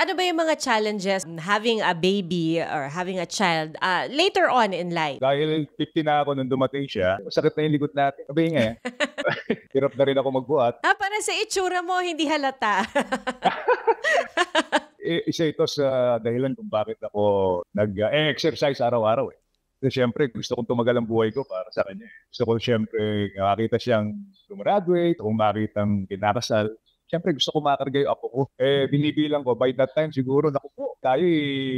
Ano ba yung mga challenges having a baby or having a child later on in life? Dahil 50 na ako nung dumating siya, masakit na yung likod natin. Sabi nga, hirap na rin ako magbuhat. Parang sa itsura mo, hindi halata. Isa ito sa dahilan kung bakit ako nag-exercise araw-araw eh. Kasi syempre, gusto kong tumagal ang buhay ko para sa kanya. Gusto ko syempre makita siyang gumraduate, kung makitang kinakasal. Syempre, gusto ko makarga yung apo ko. Binibilang ko, by that time siguro, naku po, tayo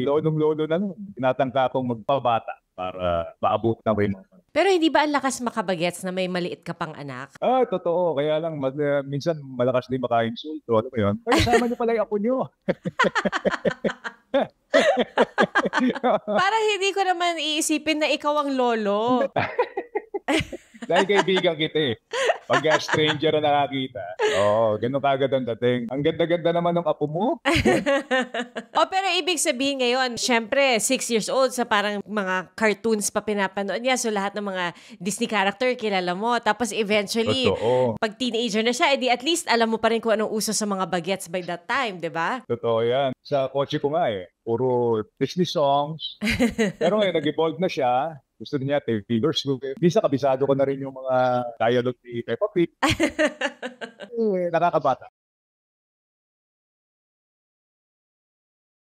lolong-lolo na nun. Tinatangka akong magpabata para maabot na ko yung mga. Pero hindi ba ang lakas makabagets na may maliit ka pang anak? Totoo. Kaya lang, minsan malakas din maka-insulto. Ano ba yun? Ay, kasama niyo pala yung apo niyo. Parang hindi ko naman iisipin na ikaw ang lolo. Dahil kaibigan kita eh. Pag stranger na nakakita, ganun kagad ang dating. Ang ganda-ganda naman ng apo mo. Pero ibig sabihin ngayon, syempre, 6 years old, sa parang mga cartoons pa pinapanood niya. So lahat ng mga Disney character kilala mo. Tapos eventually, Totoo. pag teenager na siya, edi at least alam mo pa rin kung anong uso sa mga bagets by that time, di ba? Totoo yan. Sa kotse ko nga puro Disney songs. Pero ngayon, nag-evolve na siya. Gusto niya, Taylor Swift. Bisa kabisado ko na rin yung mga dialogue ni Peppa Pig. Nakakabata.